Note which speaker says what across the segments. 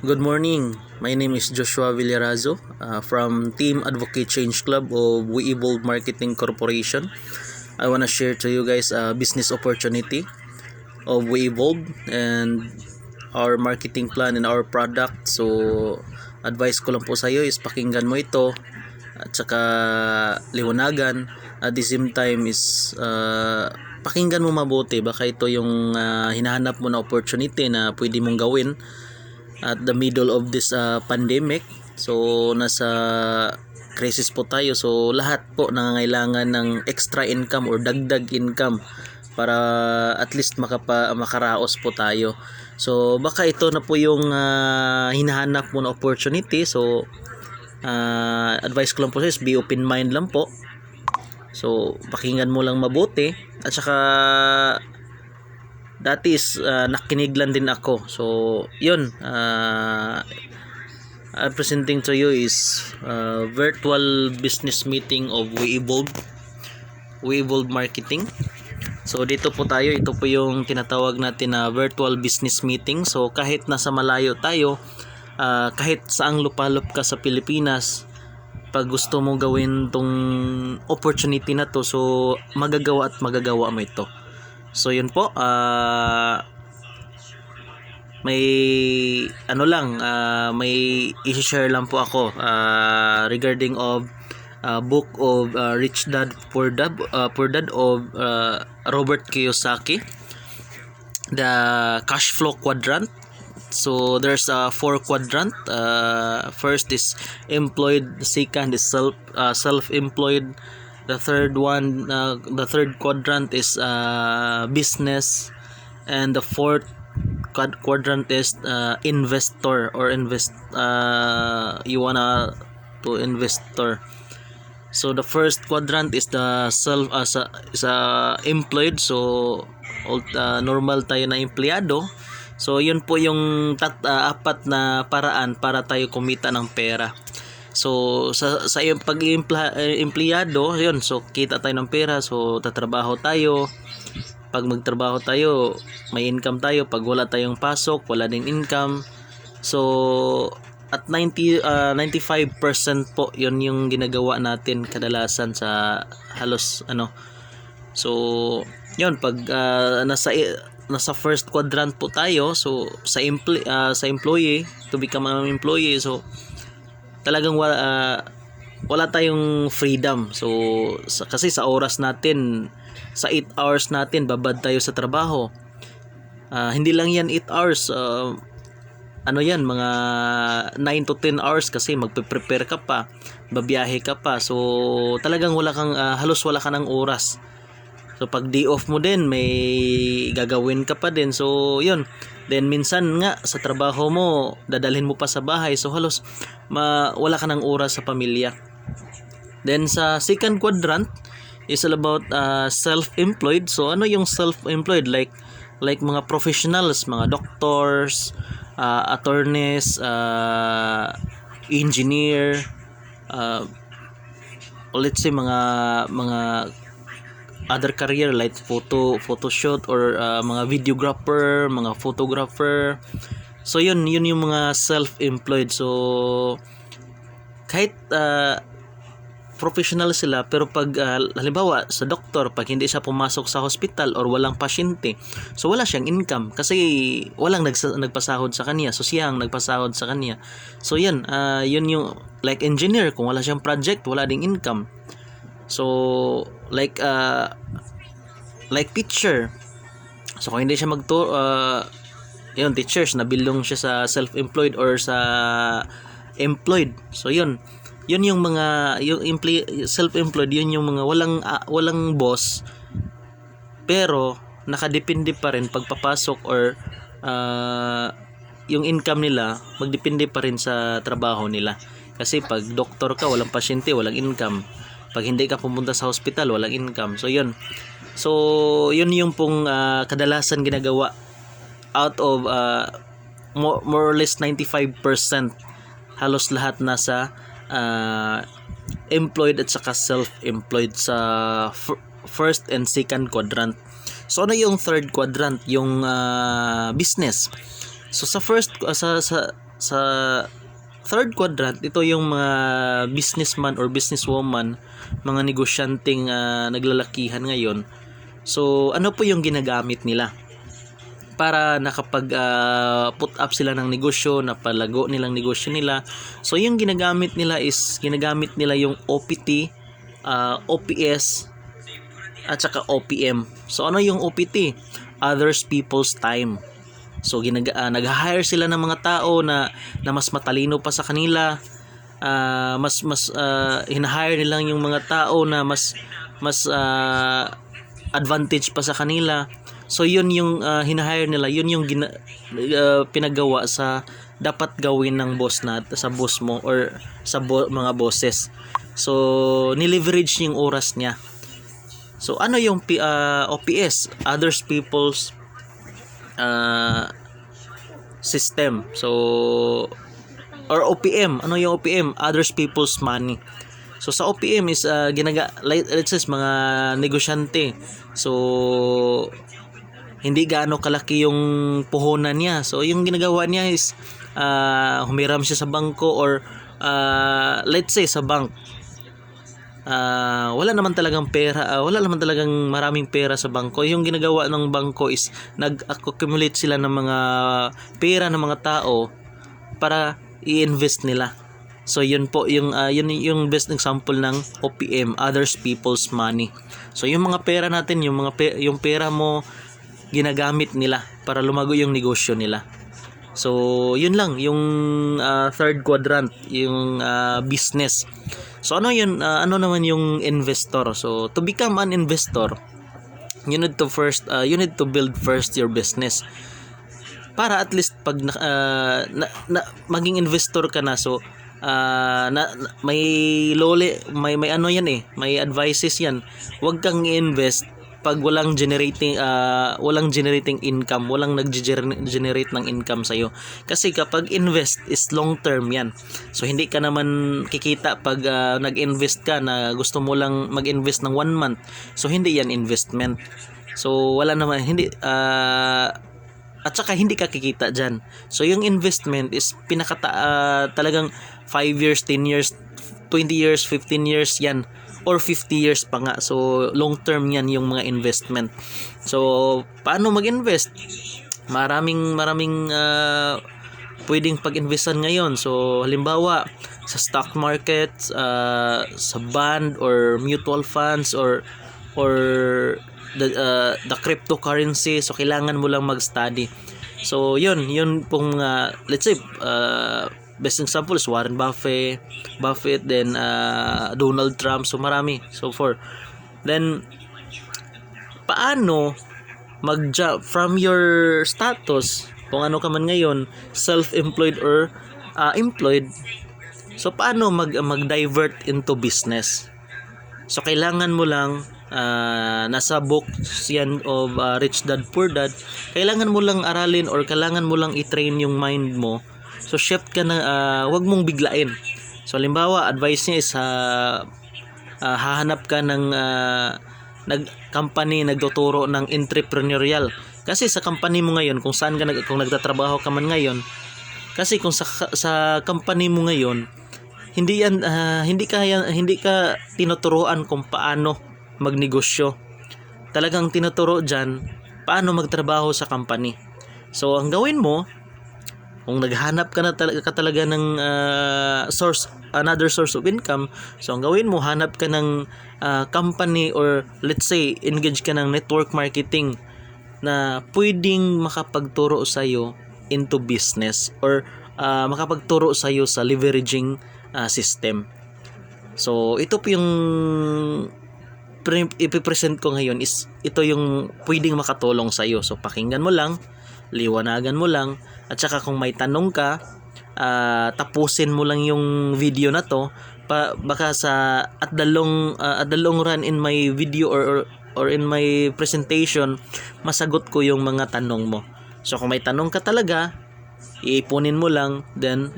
Speaker 1: Good morning. My name is Joshua Villarazo from Team Advocate Change Club of We Evolve Marketing Corporation. I want to share to you guys a business opportunity of We Evolve and our marketing plan and our product. So, advice ko lang po sa iyo is pakinggan mo ito at saka liwanagan. At the same time is pakinggan mo mabuti. Baka ito yung hinahanap mo na opportunity na pwede mong gawin at the middle of this pandemic. So nasa crisis po tayo, so lahat po nangangailangan ng extra income or dagdag income para at least makaraos po tayo. So baka ito na po yung hinahanap mo na opportunity. So advice ko lang po is be open mind lang po. So pakinggan mo lang mabuti at saka dati is nakinig lang din ako. So yun, I'm presenting to you is virtual business meeting of We Evolve Marketing. So dito po tayo, ito po yung tinatawag natin na virtual business meeting. So kahit nasa malayo tayo, kahit saang lupalop ka sa Pilipinas, pag gusto mo gawin tong opportunity na to, so magagawa mo ito. So yun po, may may i-share lang po ako regarding of book of Rich Dad Poor Dad of Robert Kiyosaki, the cash flow quadrant. So there's a 4 quadrant. First is employed, the second is self-employed, the third quadrant is business, and the fourth quadrant is investor or you wanna to investor. So the first quadrant is the self employed. So normal tayo na empleyado. So yun po yung apat na paraan para tayo kumita ng pera. So sa pag-empleyado, yun, so kita tayo ng pera, so tatrabaho tayo. Pag magtrabaho tayo, may income tayo. Pag wala tayong pasok, wala ding income. So at 95% po yun yung ginagawa natin kadalasan sa halos So yun, pag nasa first quadrant po tayo, so sa employee, to become an employee, so talagang wala tayong freedom. So kasi sa oras natin, sa 8 hours natin, babad tayo sa trabaho. Hindi lang yan 8 hours, yan, mga 9 to 10 hours kasi magpe-prepare ka pa, babiyahe ka pa. So talagang halos wala ka ng oras. So pag day off mo din, may gagawin ka pa din. So yun, then minsan nga sa trabaho mo, dadalhin mo pa sa bahay. So halos wala ka ng oras sa pamilya. Then sa second quadrant is all about self-employed. So ano yung self-employed? Like mga professionals, mga doctors, attorneys, engineer, let's say mga other career like photo shoot or mga videographer, mga photographer. So yun yung mga self-employed. So kahit professional sila, pero pag halimbawa sa doktor, pag hindi siya pumasok sa hospital or walang pasyente, so wala siyang income kasi walang nagpasahod sa kanya, so siyang nagpasahod sa kanya. So yun yung like engineer, kung wala siyang project, wala ding income. So like teacher, so kung hindi siya yun, teachers, nabilong siya sa self-employed or sa employed. So yun yung mga self-employed, yun yung mga walang boss, pero nakadepende pa rin pagpapasok or yung income nila magdepende pa rin sa trabaho nila. Kasi pag doktor ka, walang pasyente, walang income. Pag hindi ka pumunta sa hospital, walang income. So yun yung pong kadalasan ginagawa out of more or less 95%. Halos lahat nasa employed at saka self-employed sa first and second quadrant. So ano yung third quadrant? Yung business. So sa sa third quadrant, ito yung mga businessman or businesswoman, mga negosyanteng naglalakihan ngayon. So ano po yung ginagamit nila para nakapag put up sila ng negosyo, napalago nilang negosyo nila? So yung ginagamit nila yung OPT, OPS at saka OPM. So ano yung OPT? Others people's time. So nag-hire sila ng mga tao na mas matalino pa sa kanila. Hina-hire nila yung mga tao na mas advantage pa sa kanila. So yun yung hina-hire nila, yun yung pinagawa sa dapat gawin ng boss sa boss mo or sa mga bosses. So ni-leverage yung oras niya. So ano yung OPS? Others people's system. So or OPM, ano yung OPM? Others people's money. So sa OPM is let's say mga negosyante. So hindi gaano kalaki yung puhunan niya. So yung ginagawa niya is humiram siya sa bangko or let's say sa bank. Wala naman talagang pera, wala naman talagang maraming pera sa bangko. Yung ginagawa ng bangko is nag-accumulate sila ng mga pera ng mga tao para i-invest nila. So yun po yung best example ng OPM, others people's money. So yung mga pera natin, yung pera mo ginagamit nila para lumago yung negosyo nila. So yun lang yung third quadrant, yung business. So ano yun, ano naman yung investor? So to become an investor, you need to build first your business. Para at least pag maging investor ka na, so may ano yan may advices yan. Huwag kang i-invest pag walang generating income, walang nag-generate ng income sa iyo. Kasi kapag invest is long term yan. So hindi ka naman kikita pag nag-invest ka na gusto mo lang mag-invest ng 1 month. So hindi yan investment. So wala naman, hindi at saka hindi ka kikita dyan. So yung investment is talagang 5 years, 10 years, 20 years, 15 years yan, or 50 years pa nga. So long term yan yung mga investment. So paano mag-invest? Maraming pwedeng pag-investan ngayon. So halimbawa sa stock market, sa bond or mutual funds or the cryptocurrency. So kailangan mo lang mag-study. So yun pong let's say best example is Warren Buffett, then Donald Trump. So marami, so forth. Then paano mag-jump from your status, kung ano ka man ngayon, self-employed or employed. So paano mag-divert into business? So kailangan mo lang nasa books yan of Rich Dad Poor Dad, kailangan mo lang aralin or kailangan mo lang i-train yung mind mo. So shift ka na, wag mong biglain. So halimbawa, advice niya is hahanap ka ng company nagtuturo ng entrepreneurial. Kasi sa company mo ngayon, kung saan ka kung nagtatrabaho ka man ngayon, kasi kung sa company mo ngayon, hindi ka tinuturuan kung paano magnegosyo. Talagang tinuturo diyan paano magtrabaho sa company. So ang gawin mo, kung naghanap ka na talaga ng another source of income, so ang gawin mo, hanap ka ng company or let's say engage ka ng network marketing na pwedeng makapagturo sa iyo into business or makapagturo sa iyo sa leveraging system. So ito po yung ipipresent ko ngayon, is ito yung pwedeng makatulong sa iyo. So pakinggan mo lang, liwanagan mo lang, at saka kung may tanong ka, tapusin mo lang yung video na to, baka at the long run in my video or in my presentation, masagot ko yung mga tanong mo. So kung may tanong ka talaga, iipunin mo lang, then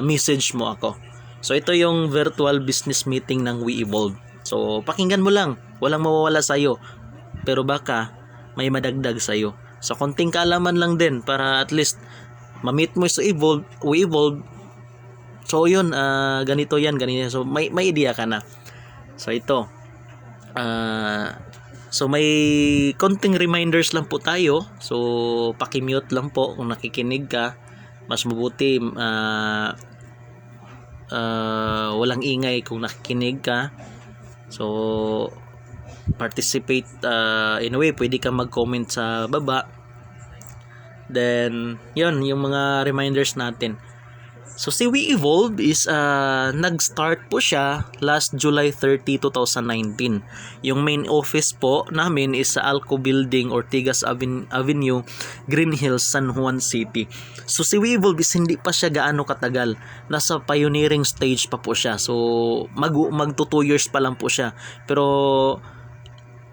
Speaker 1: message mo ako. So ito yung virtual business meeting ng WeEvolve. So pakinggan mo lang, walang mawawala sa iyo, pero baka may madagdag sa iyo. So konting kaalaman lang din para at least ma-meet mo sa We Evolve. So yun, ganito yan, ganito yan. So may idea ka na. So ito, so may konting reminders lang po tayo. So paki-mute lang po kung nakikinig ka. Mas mabuti walang ingay kung nakikinig ka. So participate in a way, pwede ka mag-comment sa baba. Then yun, yung mga reminders natin. So si We Evolve is nag-start po siya last July 30, 2019. Yung main office po namin is sa Alco Building, Ortigas Avenue, Green Hills, San Juan City. So si We Evolve is hindi pa siya gaano katagal. Nasa pioneering stage pa po siya. So magto 2 years pa lang po siya. Pero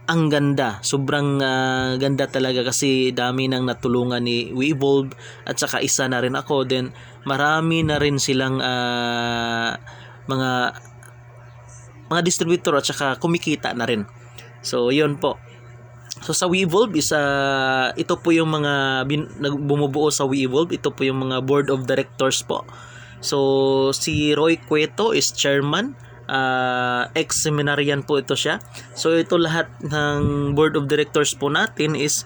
Speaker 1: ang ganda, sobrang ganda talaga kasi dami nang natulungan ni We Evolve at saka isa na rin ako. Then marami na rin silang mga distributor at saka kumikita na rin. So yun po. So sa We Evolve is ito po yung mga bumubuo sa We Evolve. Ito po yung mga board of directors po. So si Roy Cueto is chairman. Ex-seminarian po ito siya. So ito lahat ng board of directors po natin is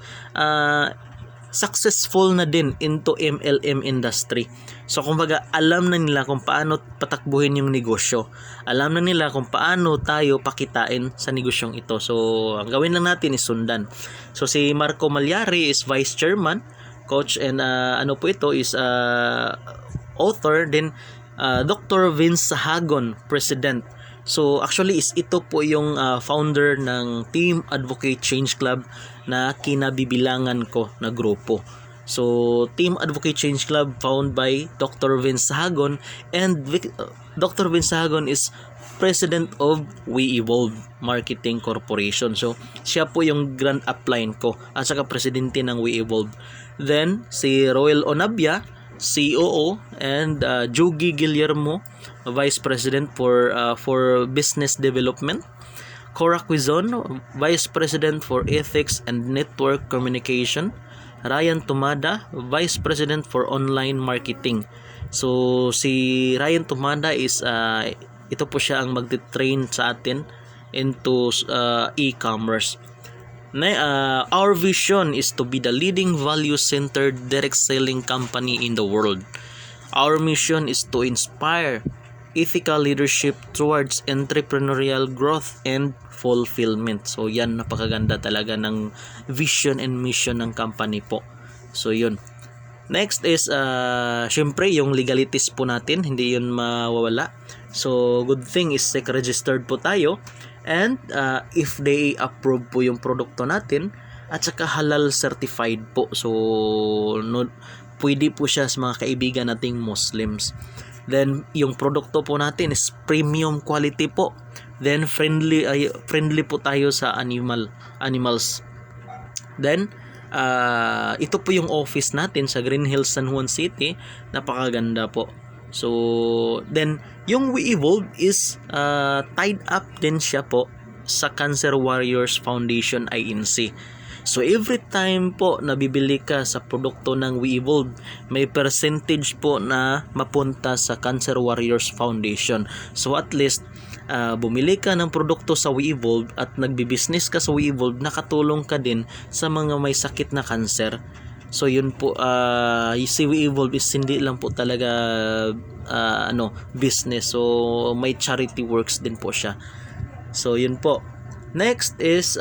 Speaker 1: successful na din into MLM industry. So kumbaga alam na nila kung paano patakbuhin yung negosyo. Alam na nila kung paano tayo pakitain sa negosyong ito. So ang gawin lang natin is sundan. So si Marco Malyari is vice chairman, coach, and ano po ito is author. Then Dr. Vince Sahagon, president. So actually is ito po yung founder ng Team Advocate Change Club na kinabibilangan ko na grupo. So Team Advocate Change Club found by Dr. Vince Sahagon, and Dr. Vince Sahagon is president of We Evolve Marketing Corporation. So siya po yung grand upline ko at saka presidente ng We Evolve. Then si Roel Onabia, COO, and Jogi Guillermo, Vice President for Business Development. Cora Quizon, Vice President for Ethics and Network Communication. Ryan Tumada, Vice President for Online Marketing. So si Ryan Tumada is ito po siya ang magte-train sa atin into e-commerce. Our vision is to be the leading value-centered direct selling company in the world. Our mission is to inspire ethical leadership towards entrepreneurial growth and fulfillment. So yan, napakaganda talaga ng vision and mission ng company po. So yun. Next is syempre yung legalities po natin, hindi yun mawawala. So good thing is SEC registered po tayo. And if they approve po yung produkto natin at saka halal certified po. So pwede po siya sa mga kaibigan nating Muslims. Then yung produkto po natin is premium quality po. Then friendly po tayo sa animals. Then ito po yung office natin sa Green Hills, San Juan City. Napakaganda po. So then yung We Evolve is tied up din siya po sa Cancer Warriors Foundation INC. So every time po na bibili ka sa produkto ng We Evolve, may percentage po na mapunta sa Cancer Warriors Foundation. So at least bumili ka ng produkto sa We Evolve at nagbi-business ka sa We Evolve, nakatulong ka din sa mga may sakit na cancer. So yun po, si We Evolve is hindi lang po talaga business. So may charity works din po siya. So yun po. Next is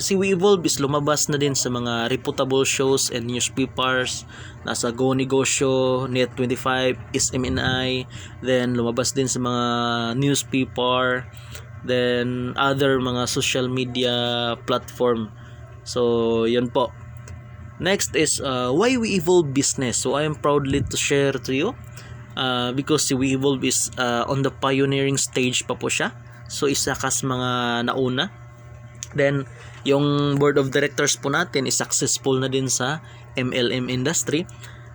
Speaker 1: si We Evolve is lumabas na din sa mga reputable shows and newspapers. Nasa Go Negosyo, Net25, SMNI. Then lumabas din sa mga newspaper. Then other mga social media platform. So yun po. Next is why We Evolve business. So I am proudly to share to you because si We Evolve is on the pioneering stage pa po siya. So isa kas mga nauna. Then yung board of directors po natin is successful na din sa MLM industry.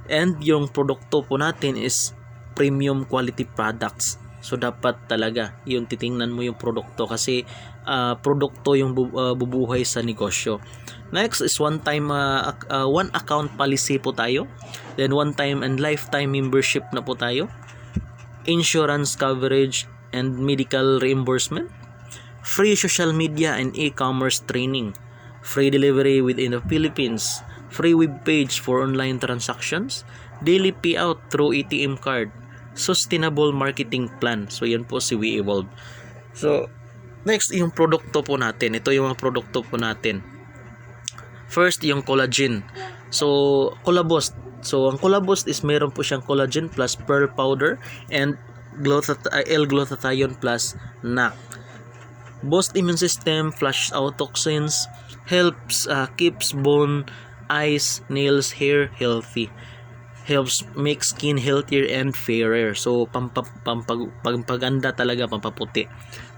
Speaker 1: And yung produkto po natin is premium quality products. So dapat talaga yung titingnan mo yung produkto kasi produkto yung bubuhay sa negosyo. Next is one account policy po tayo. Then one time and lifetime membership na po tayo. Insurance coverage and medical reimbursement. Free social media and e-commerce training. Free delivery within the Philippines. Free web page for online transactions. Daily payout through ATM card. Sustainable marketing plan. So yan po si WeEvolve. So next yung produkto po natin. Ito yung mga produkto po natin. First, yung collagen. So, Collabost. So, ang Collabost is meron po siyang collagen plus pearl powder and L-glutathione plus NAC. Boost immune system, flushes out toxins, helps keeps bone, eyes, nails, hair healthy. Helps make skin healthier and fairer. So, pampaganda talaga, pampaputi.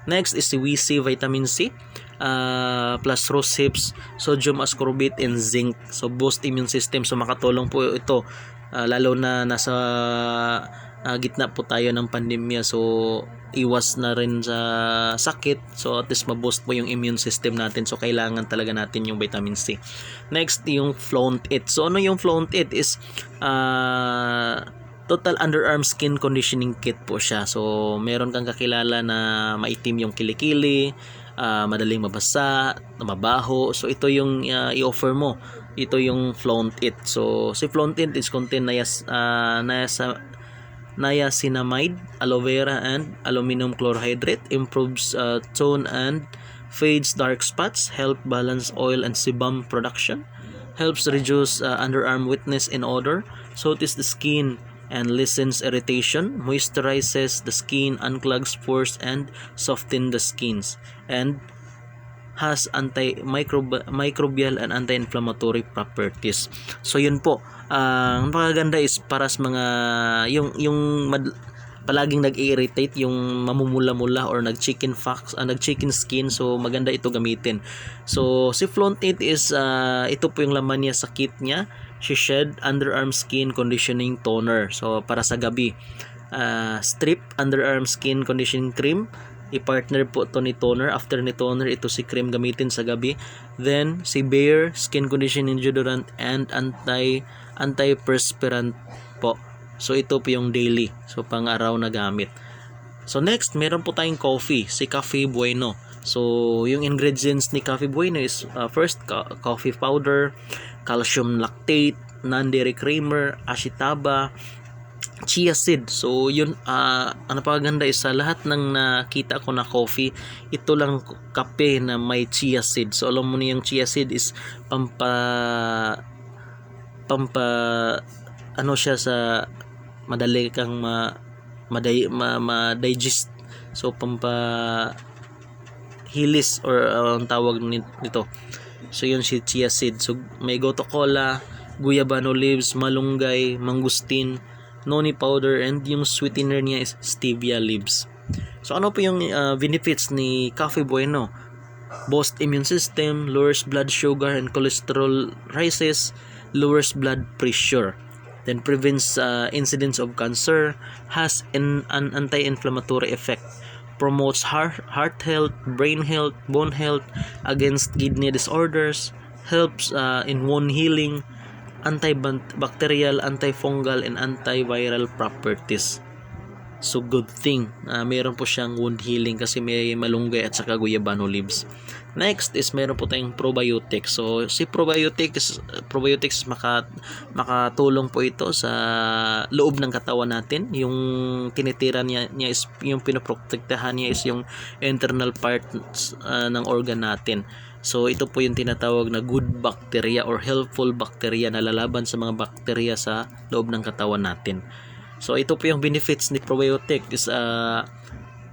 Speaker 1: Next is si WC Vitamin C. Plus rose hips, sodium ascorbate and zinc. So boost immune system. So makatulong po ito lalo na nasa gitna po tayo ng pandemya. So iwas na rin sa sakit. So at least ma-boost po yung immune system natin. So kailangan talaga natin yung vitamin C. Next yung Flaunt It. So ano yung Flaunt It is total underarm skin conditioning kit po siya. So meron kang kakilala na maitim yung kilikili, madaling mabasa, mabaho. So ito yung i-offer mo. Ito yung Flaunt It. So si Flaunt It is contain niacinamide, aloe vera and aluminum chlorhydrate. Improves tone and fades dark spots. Help balance oil and sebum production. Helps reduce underarm wetness and odor. Soothes the skin and lessens irritation, moisturizes the skin, unclogs pores and soften the skins, and has antimicrobial and anti-inflammatory properties. So yun po, ang napakaganda is para sa mga palaging nag-irritate, yung mamumula-mula or nag-chicken skin. So maganda ito gamitin. So si Flaunt It is ito po yung laman niya sa kit niya. She Shed Underarm Skin Conditioning Toner. So para sa gabi. Strip Underarm Skin Conditioning Cream. I-partner po ito ni toner. After ni toner, ito si cream gamitin sa gabi. Then si Bare Skin Conditioning Deodorant and antiperspirant po. So ito po yung daily. So pang-araw na gamit. So next, meron po tayong coffee. Si Cafe Bueno. So yung ingredients ni Cafe Bueno is first, coffee powder, calcium lactate, non-dairy creamer, ashitaba, chia seed. So yun, ang napakaganda is sa lahat ng nakita ko na coffee, ito lang kape na may chia seed. So alam mo na yung chia seed is pampa ano siya sa madali kang ma-digest. So pampa hilis or ang tawag nito. So yun si chia seed. So may goto cola, guyabano leaves, malunggay, mangustin, noni powder, and yung sweetener niya is stevia leaves. So ano po yung benefits ni Cafe Bueno? Boosts immune system, lowers blood sugar and cholesterol rises, lowers blood pressure, then prevents incidence of cancer, has an anti-inflammatory effect, promotes heart health, brain health, bone health, against kidney disorders, helps in wound healing, antibacterial, antifungal, and antiviral properties. So good thing meron po siyang wound healing kasi may malunggay at saka guyabano leaves. Next is meron po tayong probiotics. So si probiotics makatulong po ito sa loob ng katawan natin. Yung tinitira niya is yung pinoprotektahan niya is yung internal parts ng organ natin. So ito po yung tinatawag na good bacteria or helpful bacteria na lalaban sa mga bakterya sa loob ng katawan natin. So ito po yung benefits ni probiotic is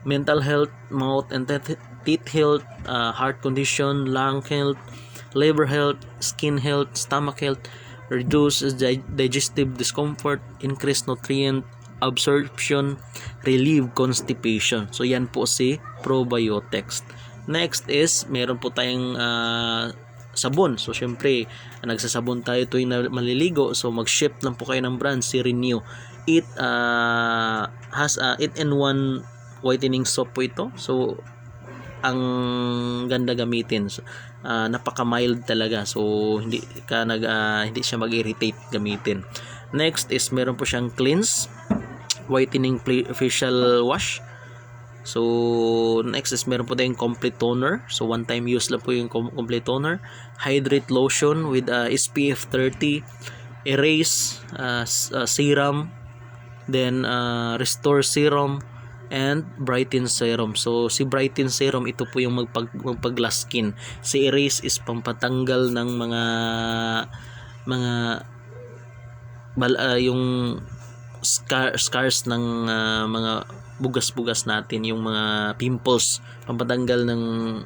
Speaker 1: mental health, mouth and teeth health, heart condition, lung health, liver health, skin health, stomach health, reduce digestive discomfort, increase nutrient absorption, relieve constipation. So yan po si probiotics. Next is meron po tayong sabon. So syempre nagsasabon tayo tuwing maliligo. So mag-shift lang po kayo ng brand, si Renew. It has 8-in-1 whitening soap po ito. So ang ganda gamitin. So, napaka-mild talaga. So hindi siya mag-irritate gamitin. Next is meron po siyang cleanse whitening facial wash. So next is meron po tayong complete toner. So one time use lang po yung complete toner. Hydrate lotion with SPF 30, erase serum, then restore serum, and brighten serum. So si brighten serum, ito po yung magpag-glass skin. Si erase is pampatanggal ng yung scars ng mga bugas-bugas natin, yung mga pimples, pampatanggal ng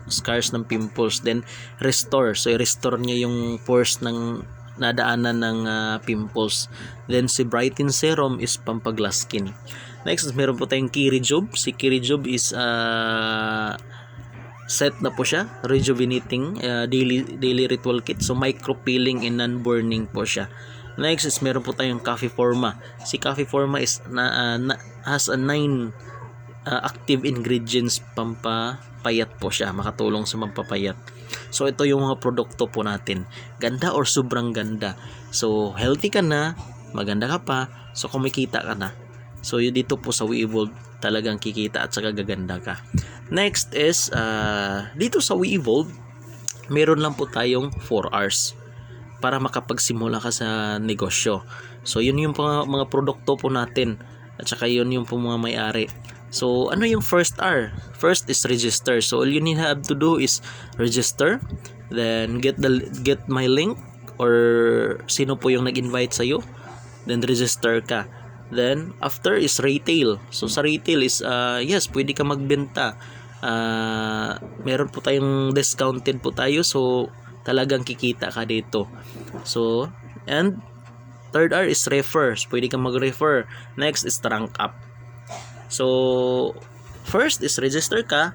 Speaker 1: scars ng pimples. Then restore, so i-restore niya yung pores ng nadaanan ng pimples. Then si brighten serum is pampaglass skin. Next, meron po tayong Kirijob. Si Kirijob is set na po siya, rejuvenating daily ritual kit. So micro peeling and non-burning po siya. Next is meron po tayong Coffee Forma. Si Coffee Forma is has a 9 active ingredients, pampapayat po siya, makatulong sa pampapayat. So ito yung mga produkto po natin. Ganda or sobrang ganda. So healthy ka na, maganda ka pa, so kumikita ka na. So yun, dito po sa WeEvolve talagang kikita at saka gaganda ka. Next is dito sa WeEvolve, meron lang po tayong 4 hours para makapagsimula ka sa negosyo. So yun yung mga produkto po natin at saka yun yung po mga may-ari. So ano yung first R? First is register. So all you need have to do is register, then get my link or sino po yung nag-invite sa iyo, then register ka. Then after is retail. So sa retail is yes, pwede ka magbenta. Meron po tayong discounted po tayo, so talagang kikita ka dito. So and third R is refer. So, pwede kang mag-refer. Next is rank up. So first is register ka.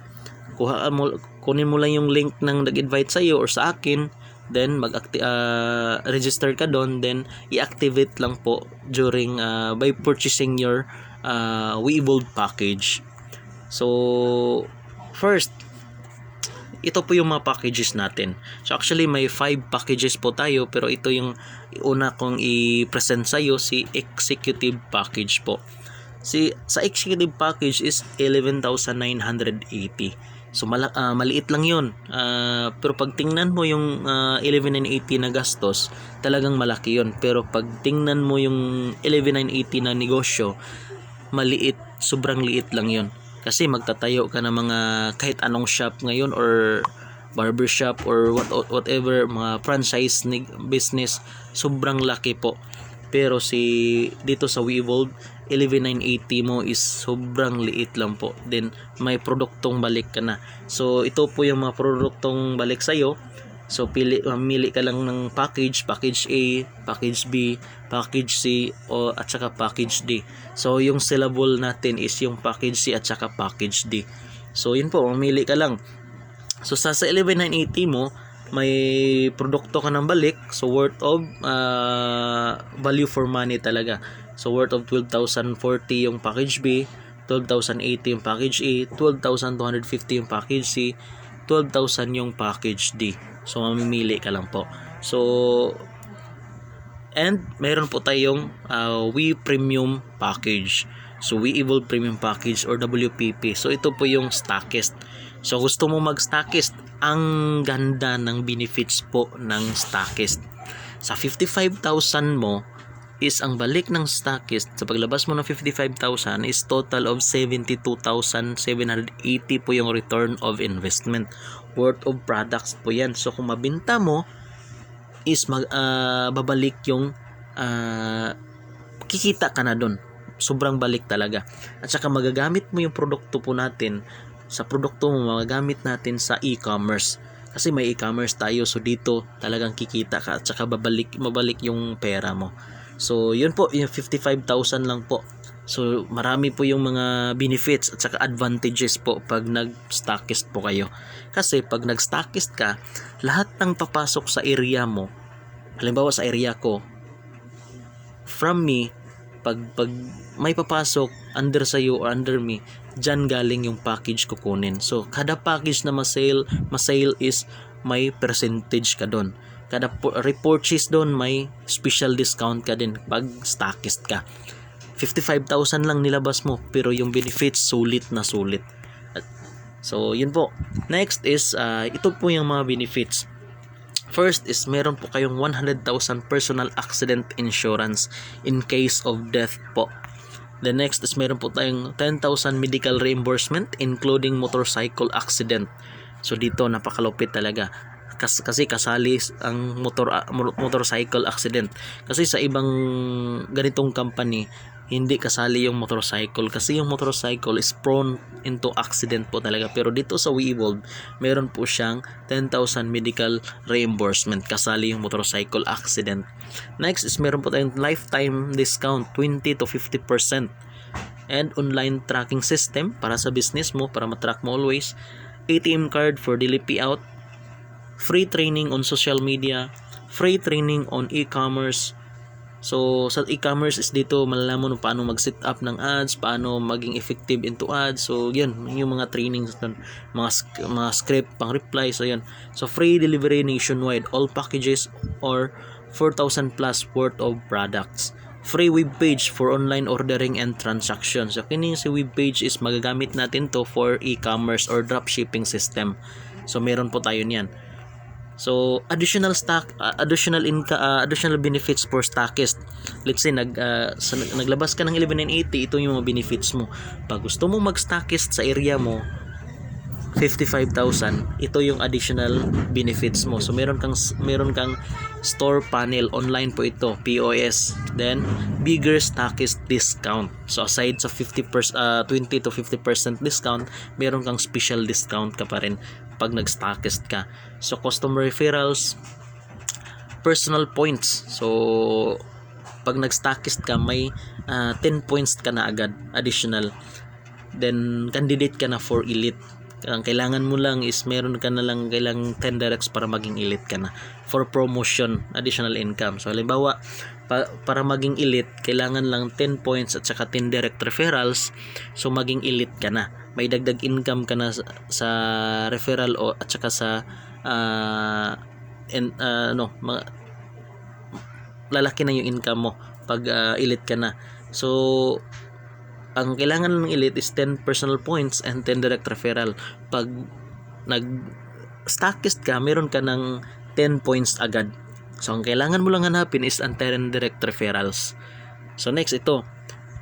Speaker 1: Kunin mo lang yung link ng nag-invite sa iyo or sa akin. Then register ka doon, then i-activate lang po during by purchasing your WeEvolve package. So first, ito po yung mga packages natin. So actually may 5 packages po tayo, pero ito yung una kong i-present sa iyo, si executive package po. Sa executive package is 11,980. So maliit lang yun. Pero pag tingnan mo yung 11,980 na gastos, talagang malaki yun. Pero pag tingnan mo yung 11,980 na negosyo, maliit, sobrang liit lang yun. Kasi magtatayo ka ng mga kahit anong shop ngayon or barbershop or whatever, mga franchise business, sobrang laki po. Pero dito sa WeEvolve, 11,980 mo is sobrang liit lang po. Then may produktong balik ka na. So ito po yung mga produktong balik sa iyo. So mamili ka lang ng package A, package B, package C at saka package D. So yung sellable natin is yung package C at saka package D. So yun po, mamili ka lang. So sa 11,980 mo, may produkto ka ng balik, so worth of value for money talaga. So worth of 12,040 yung package B, 12,080 yung package A, 12,250 yung package C, 12,000 yung package D. So mamimili ka lang po. So and meron po tayong We Premium package. So WeEvolve Premium package or WPP. So ito po yung stockist. So gusto mo mag-stockist, ang ganda ng benefits po ng stockist. Sa 55,000 mo is ang balik ng stockist, sa paglabas mo ng 55,000 is total of 72,780 po yung return of investment. Worth of products po yan. So kung mabenta mo is babalik yung kikita ka na dun. Sobrang balik talaga. At saka magagamit mo yung produkto po natin, sa produkto mo magagamit natin sa e-commerce. Kasi may e-commerce tayo, so dito talagang kikita ka at saka mabalik yung pera mo. So yun po, yung 55,000 lang po. So marami po yung mga benefits at saka advantages po pag nag-stockist po kayo. Kasi pag nag-stockist ka, lahat ng papasok sa area mo, halimbawa sa area ko, from me, pag may papasok under sa iyo or under me, dyan galing yung package kukunin. So kada package na masale is may percentage ka doon. Kada repurchase doon may special discount ka din pag stockist ka. 55,000 lang nilabas mo pero yung benefits sulit na sulit. So yun po. Next is ito po yung mga benefits. First is meron po kayong 100,000 personal accident insurance in case of death po. The next is meron po tayong 10,000 medical reimbursement including motorcycle accident. So dito napakalupit talaga. Kasi kasali ang motorcycle accident. Kasi sa ibang ganitong company hindi kasali yung motorcycle kasi yung motorcycle is prone into accident po talaga, pero dito sa WeEvolve meron po siyang 10,000 medical reimbursement kasali yung motorcycle accident. Next is meron po tayong lifetime discount 20 to 50% and online tracking system para sa business mo, para matrack mo always, ATM card for daily payout, free training on social media, free training on e-commerce. So sa e-commerce is dito malalaman mo paano mag-set up ng ads, paano maging effective into ads. So yun, yung mga trainings doon, mga script pang reply. So yun. So free delivery nationwide, all packages or 4,000 plus worth of products. Free web page for online ordering and transactions. So kini si web page is magagamit natin to for e-commerce or dropshipping system. So meron po tayo niyan. So additional benefits for stockist. Let's say naglabas ka ng 11,980, ito yung mga benefits mo. Pag gusto mo mag-stockist sa area mo 55,000, ito yung additional benefits mo. So meron kang store panel, online po ito, POS. Then bigger stockist discount. So aside sa 20 to 50% discount, meron kang special discount ka pa rin pag nag-stockist ka. So customer referrals, personal points. So pag nag-stockist ka may 10 points ka na agad additional. Then candidate ka na for elite. Ang kailangan mo lang is meron ka na lang kailang 10 directs para maging elite ka na. For promotion, additional income. So halimbawa, para maging elite, kailangan lang 10 points at saka 10 direct referrals. So maging elite ka na. May dagdag income ka na sa referral o at saka sa lalaki na yung income mo pag elite ka na. So ang kailangan ng elite is 10 personal points and 10 direct referral. Pag nag-stockist ka, meron ka ng 10 points agad. So ang kailangan mo lang hanapin is ang 10 direct referrals. So next ito,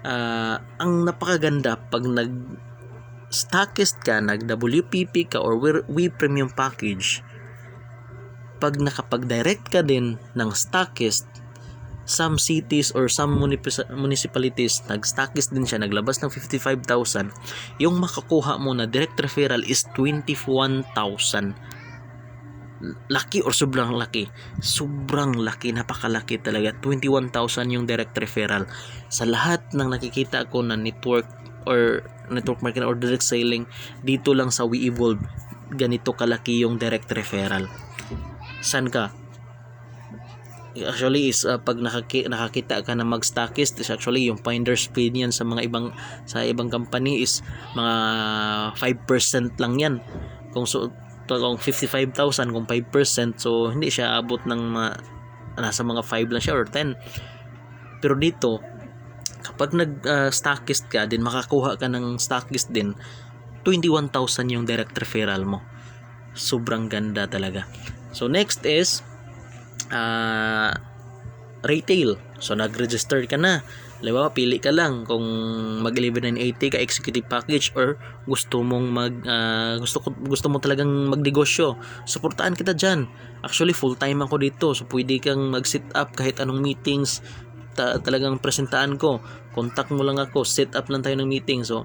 Speaker 1: ang napakaganda pag nag-stockist ka, nag-WPP ka or We Premium Package, pag nakapag-direct ka din ng stockist, some cities or some municipalities nag-stockist din siya, naglabas ng 55,000, yung makakuha mo na direct referral is 21,000. Laki or sobrang laki? Sobrang laki, napakalaki talaga. 21,000 yung direct referral. Sa lahat ng nakikita ko na network marketing or direct selling, dito lang sa WeEvolve, ganito kalaki yung direct referral. San ka? Actually is pag nakakita ka na mag-stockist is actually yung finder's fee niyan sa ibang company is mga 5% lang yan. Kung 55,000 kung 5%, so hindi siya abot ng nasa mga 5 lang siya or 10. Pero dito kapag nag-stockist ka din, makakuha ka ng stockist din, 21,000 yung direct referral mo. Sobrang ganda talaga. So next is retail. So nag-register ka na. Halimbawa, pili ka lang kung mag-11,980 ka executive package or gusto mo talagang magnegosyo. Suportahan kita diyan. Actually, full-time ako dito. So pwede kang mag-set up kahit anong meetings talagang presentahan ko. Contact mo lang ako, set up lang tayo ng meeting. So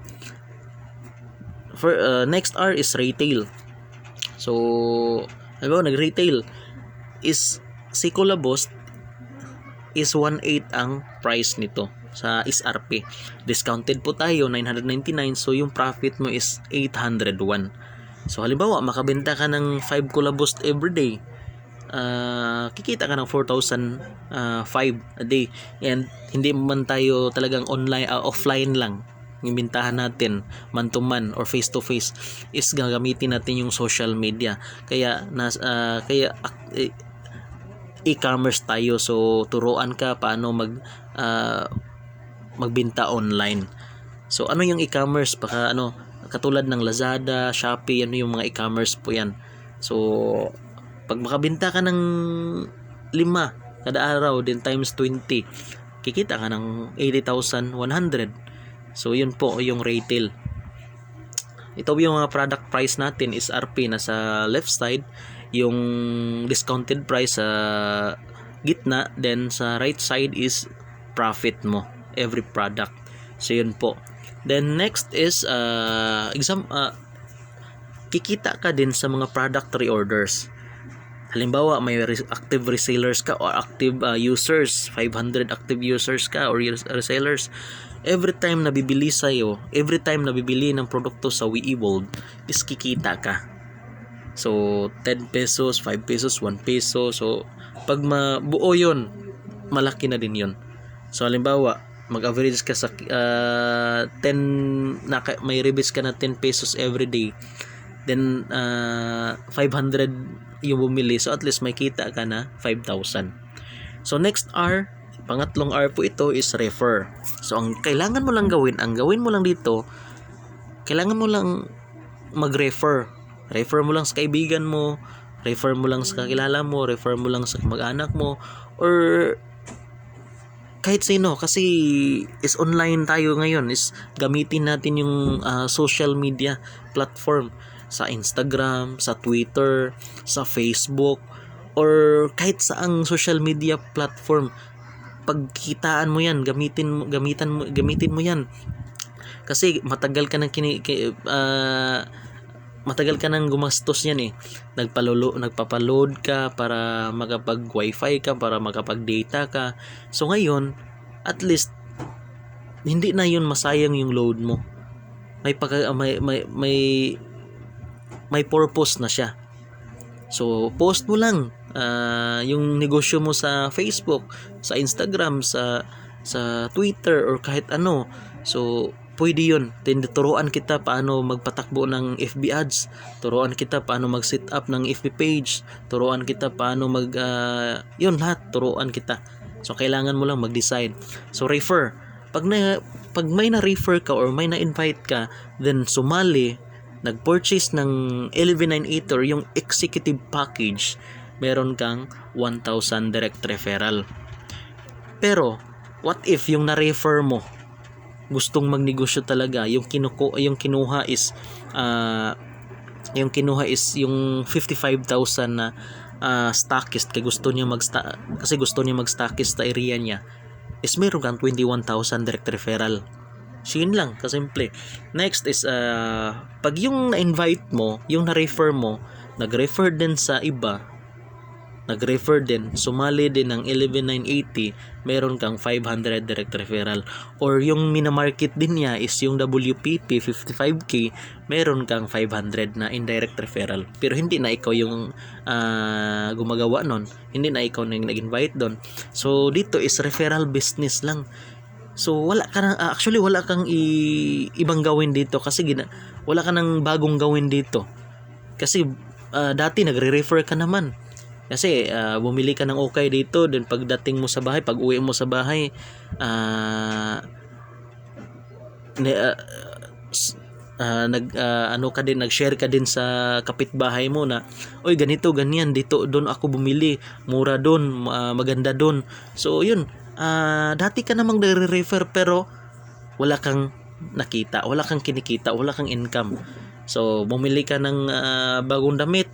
Speaker 1: for next R is retail. So halimbawa, nag-retail is si Colabos is 1.8 ang price nito sa SRP. Discounted po tayo 999, so yung profit mo is 801. So halimbawa makabenta ka ng 5 Colabos everyday, kikita ka ng 4,005 a day, and hindi man tayo talagang offline lang. yung bintahan natin man to man or face to face is gagamitin natin yung social media. Kaya e-commerce tayo. So turuan ka paano magbenta online. So ano yung e-commerce? Baka katulad ng Lazada, Shopee, yung mga e-commerce po yan. So pag makabenta ka ng 5 kada araw, then times 20, kikita ka ng 80,100. So yun po yung retail. Ito yung mga product price natin is RP nasa left side, yung discounted price sa gitna, then sa right side is profit mo every product. So yun po. Then next is kikita ka din sa mga product reorders. Halimbawa, may active resellers ka or active users, 500 active users ka or resellers. Every time na bibili sa'yo, every time na bibili ng produkto sa WeEvolve, is kikita ka. So 10 pesos, 5 pesos, 1 peso. So pag mabuo yun, malaki na din yun. So halimbawa, mag-average ka sa 10, may rebates ka na 10 pesos every day, then 500 yung bumili, so at least may kita ka na 5,000. So next R, pangatlong R po ito is refer. So ang kailangan mo lang gawin, dito, kailangan mo lang mag-refer. Refer mo lang sa kaibigan mo, refer mo lang sa kakilala mo, refer mo lang sa mag-anak mo, or kahit sino, kasi is online tayo ngayon, is gamitin natin yung social media platform sa Instagram, sa Twitter, sa Facebook, or kahit saang social media platform. Pagkitaan mo yan, gamitin mo yan, kasi matagal ka nang gumastos yan nagpapaload ka para makapag wifi ka, para makapag data ka. So ngayon, at least hindi na yun masayang yung load mo. May purpose na siya. So post mo lang yung negosyo mo sa Facebook, sa Instagram, sa Twitter, or kahit ano. So pwede yun. Turuan kita paano magpatakbo ng FB ads, turuan kita paano mag-set up ng FB page, turuan kita paano yun lahat, turuan kita. So kailangan mo lang mag-decide. So refer. Pag may na-refer ka or may na-invite ka, then sumali, nag-purchase ng 1198 or yung executive package, meron kang 1,000 direct referral. Pero what if yung na-refer mo gustong magnegosyo talaga, yung kinuha is yung 55,000 na stockist, kasi gusto niya mag-stockist sa area niya, is meron kang 21,000 direct referral. So yun lang, kasimple. Next is pag yung na-invite mo, yung na-refer mo, nag-refer din sa iba, sumali din ng 11,980, meron kang 500 direct referral. Or yung minamarket din niya is yung WPP 55k, meron kang 500 na indirect referral. Pero hindi na ikaw yung gumagawa nun, hindi na ikaw na nag-invite doon. So dito is referral business lang. So wala kang ibang gawin dito, kasi wala ka nang bagong gawin dito. Kasi dati nagre-refer ka naman. Kasi bumili ka ng okay dito, then pagdating mo sa bahay, pag uwi mo sa bahay, nag-share ka din sa kapitbahay mo na, oy, ganito, ganyan, dito, doon ako bumili, mura doon, maganda doon. So yun, dati ka namang nagre-refer pero wala kang nakita, wala kang kinikita, wala kang income. So bumili ka ng bagong damit,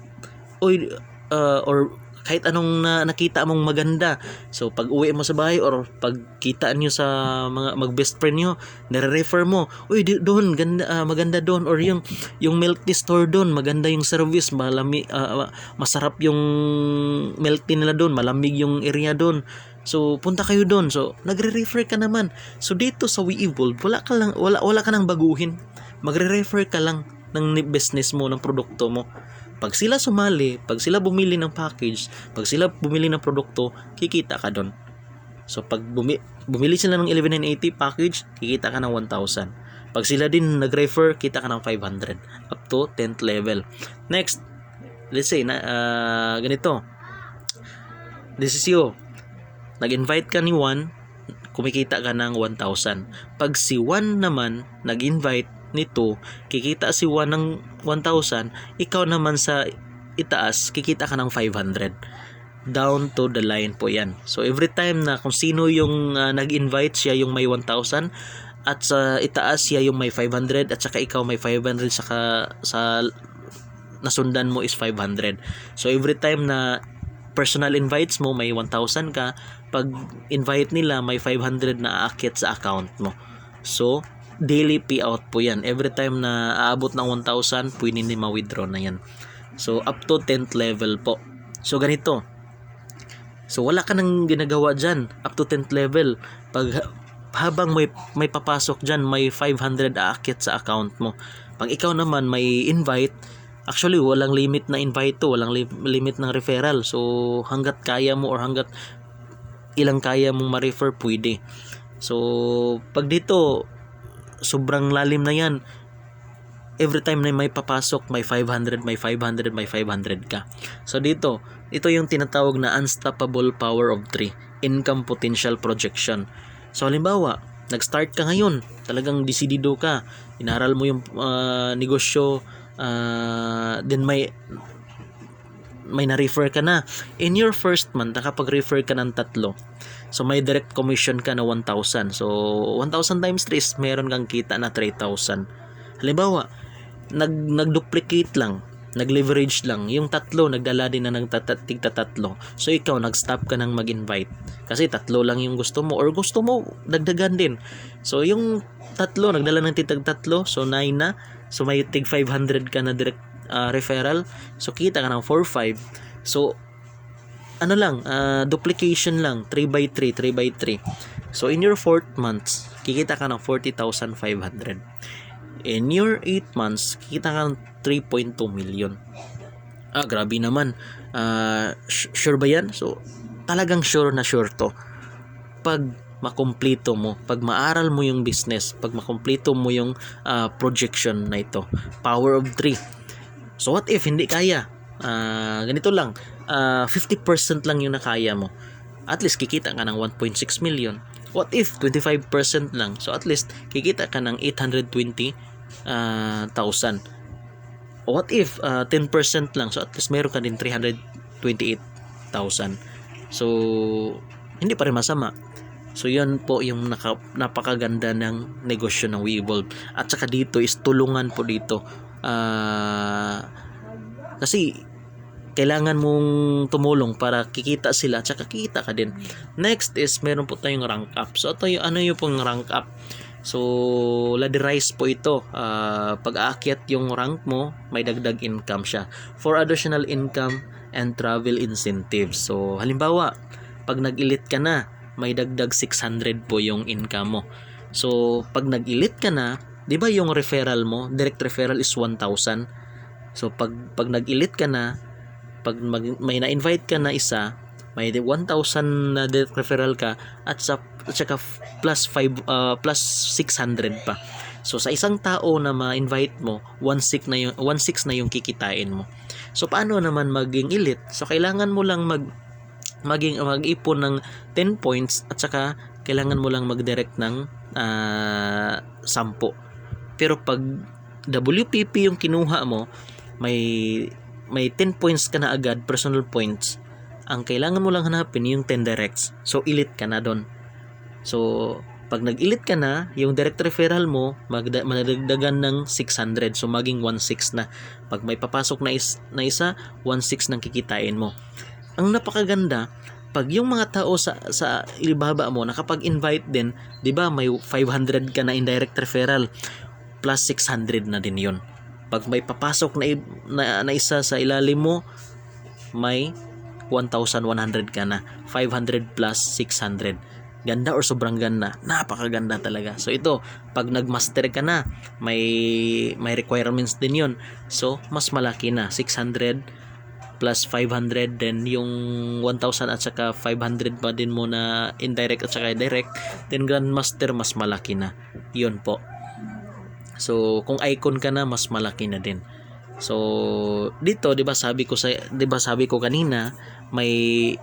Speaker 1: or kahit anong nakita mong maganda, so pag uwi mo sa bahay or pag kitaan nyo sa mga mag-best friend nyo, nare-refer mo, uy, doon maganda doon, or yung milk tea store doon, maganda yung service, masarap yung milk tea nila doon, malamig yung area doon, so punta kayo doon. So nagre-refer ka naman. So dito sa WeEvolve, wala ka nang baguhin, magre-refer ka lang ng business mo, ng produkto mo. Pag sila sumali, pag sila bumili ng package, pag sila bumili ng produkto, kikita ka doon. So pag bumili sila ng 11980 package, kikita ka ng 1,000. Pag sila din nag-refer, kita ka ng 500 up to 10th level. Next, let's say na ganito. This is you. Nag-invite ka ni 1, kumikita ka ng 1,000. Pag si 1 naman nag-invite ni 2, kikita si 1 ng 1,000, ikaw naman sa itaas, kikita ka ng 500. Down to the line po yan. So every time na kung sino yung nag-invite, siya yung may 1,000, at sa itaas siya yung may 500, at saka ikaw may 500, saka sa nasundan mo is 500. So every time na personal invites mo, may 1,000 ka. Pag invite nila, may 500 na aakit sa account mo. So daily payout po yan. Every time na aabot ng 1,000, pwede nila ma-withdraw na yan. So up to 10th level po. So ganito. So wala ka nang ginagawa dyan up to 10th level. Pag habang may papasok dyan, may 500 aakit sa account mo. Pag ikaw naman may invite, actually walang limit na invite to, walang limit ng referral. So hanggat kaya mo or hanggat ilang kaya mong ma-refer, pwede. So pag dito sobrang lalim na yan. Every time na may papasok, may 500, may 500, may 500 ka. So dito, ito yung tinatawag na unstoppable power of 3, income potential projection. So halimbawa, nag-start ka ngayon, talagang desidido ka, inaral mo yung negosyo, then may na-refer ka na. In your first month, nakapag-refer ka ng 3. So may direct commission ka na 1,000. So 1,000 times 3 is meron kang kita na 3,000. Halimbawa, nag-duplicate lang, nag-leverage lang. Yung 3, nagdala din na ng tigta 3. So ikaw, nag-stop ka nang mag-invite. Kasi 3 lang yung gusto mo, or gusto mo, dagdagan din. So yung 3, nagdala ng tigta 3, so 9 na. So may tig 500 ka na direct referral. So kita ka ng 4-5. So ano lang, duplication lang, 3x3, 3x3. So in your 4th months, kikita ka ng 40,500. In your 8 months, kikita ka ng 3.2 million. Grabe naman. Sure ba yan? So talagang sure na sure to. Pag makumpleto mo, pag maaral mo yung business, pag makumpleto mo yung projection na ito, power of 3. So what if hindi kaya? Ganito lang, 50% lang yung nakaya mo. At least kikita ka ng 1.6 million. What if 25% lang? So at least kikita ka ng 820,000. What if 10% lang? So at least meron ka din 328,000. So hindi pa rin masama. So yun po yung napakaganda ng negosyo ng WeEvolve. At saka dito is tulungan po dito. Kasi kailangan mong tumulong para kikita sila at saka kikita ka din. Next is meron po tayong rank up. So ito yung ano yung pong rank up. So ladder-rise po ito. Pag aakyat yung rank mo, may dagdag income siya for additional income and travel incentives. So halimbawa, pag nag-elite ka na, may dagdag 600 po yung income mo. So pag nag-elite ka na, di ba yung referral mo, direct referral is 1,000. So pag nag-elite ka na, pag may na-invite ka na isa, may 1,000 na direct referral ka, at saka plus 600 pa. So sa isang tao na ma-invite mo, 1/6 na yung kikitain mo. So paano naman maging elite? So kailangan mo lang mag-ipon ng 10 points, at saka kailangan mo lang mag-direct ng 10. Pero pag WPP yung kinuha mo, may 10 points ka na agad, personal points. Ang kailangan mo lang hanapin yung 10 directs. So elite ka na doon. So pag nag-elite ka na, yung direct referral mo madagdagan ng 600. So maging 1/6 na. Pag may papasok na isa, 1/6 nang kikitain mo. Ang napakaganda, pag yung mga tao sa ibaba mo nakapag-invite din, 'di ba, may 500 ka na indirect referral plus 600 na din 'yon. Pag may papasok na isa sa ilalim mo, may 1,100 ka na, 500 plus 600. Ganda or sobrang ganda? Napakaganda talaga. So ito, pag nagmaster ka na, may requirements din 'yon. So mas malaki na, 600 plus 500, then yung 1,000 at saka 500 pa din mo na indirect at saka direct, then Grandmaster mas malaki na. Yun po. So kung icon ka na, mas malaki na din. So dito 'di ba sabi ko kanina, may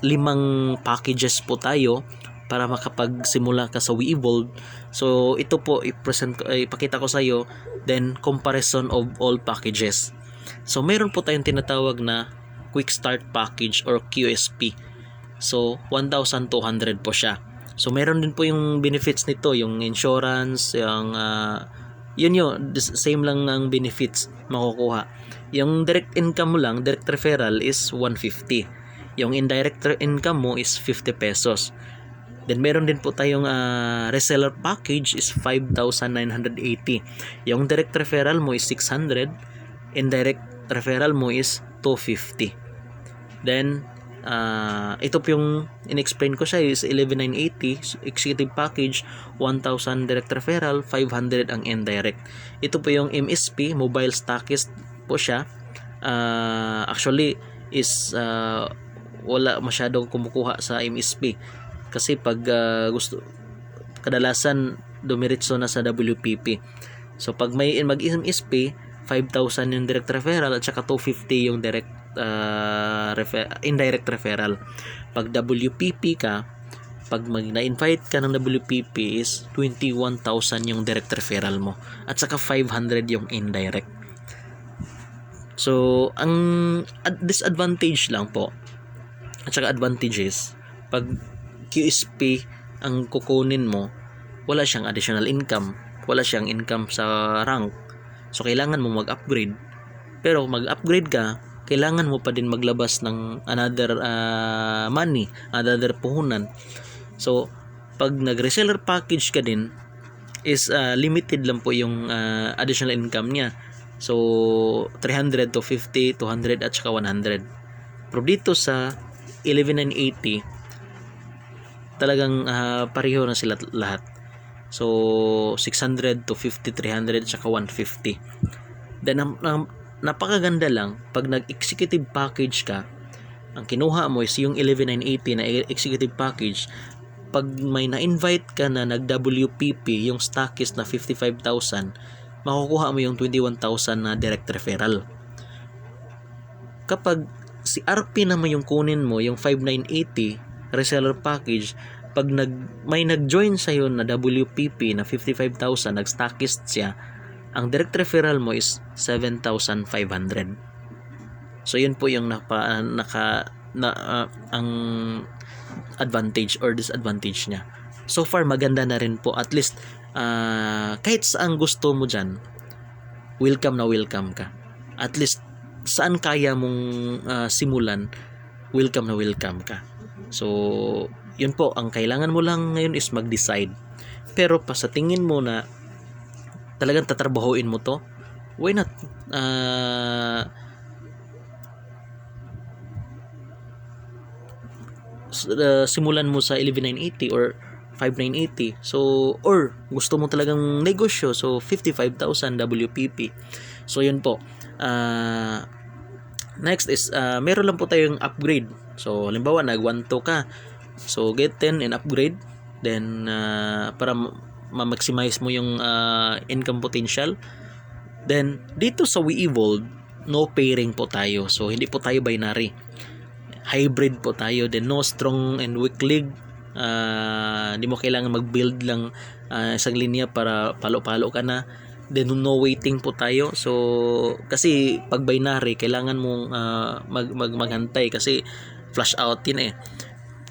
Speaker 1: 5 packages po tayo para makapagsimula ka sa WeEvolve. So ito po ipakita ko sa iyo, then comparison of all packages. So meron po tayong tinatawag na Quick Start Package or QSP. So 1,200 po siya. So meron din po yung benefits nito, yung insurance, yung same lang ang benefits makukuha. Yung direct income mo lang, direct referral is 150. Yung indirect income mo is 50 pesos. Then meron din po tayong reseller package is 5,980. Yung direct referral mo is 600, indirect referral mo is 250. Then ito po yung in-explain ko siya is 11,980 executive package, 1,000 direct referral, 500 ang indirect. Ito po yung MSP, mobile stockist po siya. Actually is wala masyadong kumukuha sa MSP kasi pag kadalasan dumiretso na sa WPP. So pag may mag-MSP, 5,000 yung direct referral at saka 250 yung indirect referral. Pag WPP ka, pag na-invite ka ng WPP is 21,000 yung direct referral mo at saka 500 yung indirect. So ang disadvantage lang po at saka advantages, pag QSP ang kukunin mo, wala siyang additional income, wala siyang income sa rank. So kailangan mo mag-upgrade. Pero mag-upgrade ka, kailangan mo pa din maglabas ng another money, another puhunan. So pag nag-reseller package ka din is limited lang po yung additional income niya. So 300 to 50, 200 at saka 100. Pero dito sa 11,980 talagang pareho na sila lahat. So 600 to 50, 300 at saka 150. Then napakaganda lang pag nag-executive package ka, ang kinuha mo is yung 11,980 na executive package. Pag may na-invite ka na nag-WPP, yung stockist na 55,000, makukuha mo yung 21,000 na direct referral. Kapag si RP naman yung kunin mo, yung 5,980 reseller package, pag may nag-join sa'yo na WPP na 55,000, nag-stockist siya, ang direct referral mo is 7,500. So yun po yung ang advantage or disadvantage niya. So far maganda na rin po, at least kahit saan gusto mo dyan, welcome na welcome ka. At least saan kaya mong simulan, welcome na welcome ka. So yun po, ang kailangan mo lang ngayon is mag-decide. Pero pa sa tingin mo na talagang tatrabahuin mo to, why not simulan mo sa 11,980 or 5,980. So or gusto mo talagang negosyo, so 55,000 WPP. So yun po. Next is meron lang po tayong upgrade. So halimbawa nag 1-2 ka, so get 10 and upgrade, then para ma-maximize mo yung income potential. Then dito sa WeEvolve, no pairing po tayo, so hindi po tayo binary, hybrid po tayo. Then no strong and weak league, hindi mo kailangan mag-build lang isang linya para palo-palo ka na. Then no waiting po tayo, so kasi pag binary kailangan mong maghantay kasi flash out yun eh.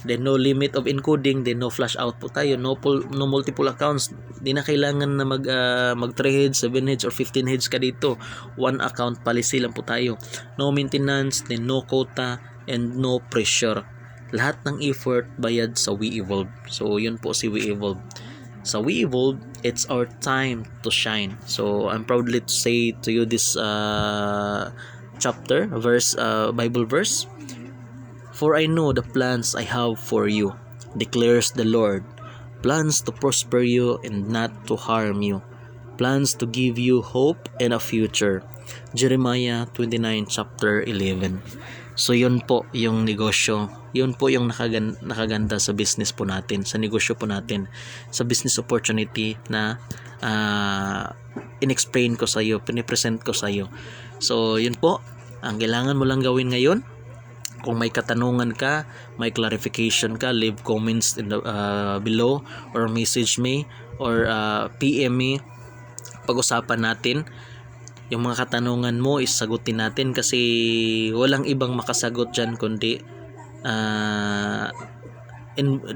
Speaker 1: Then no limit of encoding, then no flash out po tayo, no multiple accounts, di na kailangan na mag 3 heads, 7 heads or 15 heads ka dito, one account policy lang po tayo. No maintenance, then no quota and no pressure. Lahat ng effort bayad sa WeEvolve. So yun po si WeEvolve. Sa WeEvolve, it's our time to shine. So I'm proudly to say to you this chapter verse, Bible verse. For I know the plans I have for you, declares the Lord, plans to prosper you and not to harm you, plans to give you hope and a future. Jeremiah 29 chapter 11. So yun po yung negosyo, yun po yung nakaganda sa business po natin, sa negosyo po natin, sa business opportunity na in-explain ko sa iyo, pinipresent ko sa iyo. So yun po, ang kailangan mo lang gawin ngayon. Kung may katanungan ka, may clarification ka, leave comments in the, below, or message me, or PM me. Pag-usapan natin yung mga katanungan mo, isagutin natin kasi walang ibang makasagot dyan kundi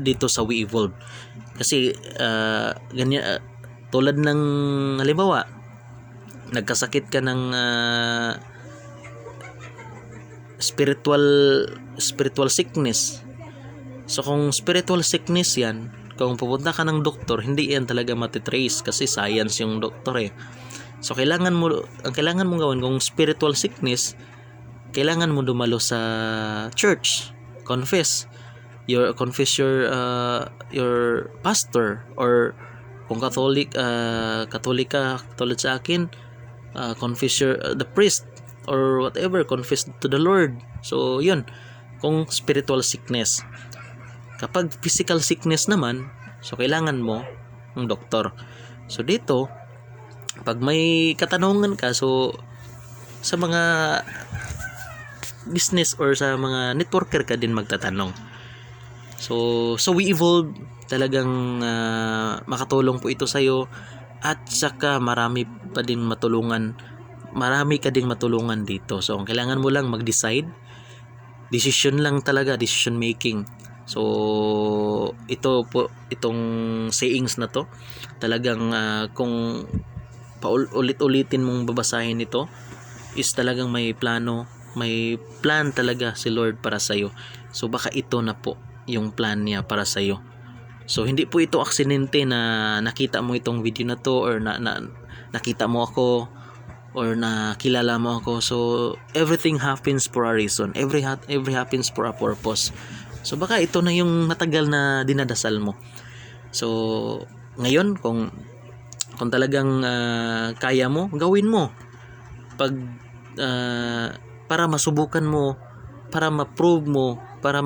Speaker 1: dito sa We Evolve. Kasi ganyan, tulad ng halimbawa, nagkasakit ka ng spiritual sickness. So kung spiritual sickness yan, kung pupunta ka ng doktor, hindi yan talaga matitrace kasi science yung doktor eh. So ang kailangan mong gawin kung spiritual sickness, kailangan mo dumalo sa church, confess your pastor, or kung Catholic ka, tulad sa akin, confess the priest, or whatever, confess to the Lord. So yun, kung spiritual sickness. Kapag physical sickness naman, so kailangan mo ng doktor. So dito, pag may katanungan ka, so sa mga business or sa mga networker ka din magtatanong. So We Evolve, talagang makatulong po ito sa iyo, at saka marami ka ding matulungan dito. So ang kailangan mo lang mag-decide, decision lang talaga, decision making. So itong sayings na to, talagang kung paulit-ulitin mong babasahin ito, is talagang may plan talaga si Lord para sa iyo. So baka ito na po yung plan niya para sa iyo. So hindi po ito aksidente na nakita mo itong video na to, or nakita mo ako, or nakilala mo ako. So everything happens for a reason, every happens for a purpose. So baka ito na yung matagal na dinadasal mo. So ngayon, kung talagang kaya mo, gawin mo. Para masubukan mo, para ma-prove mo, para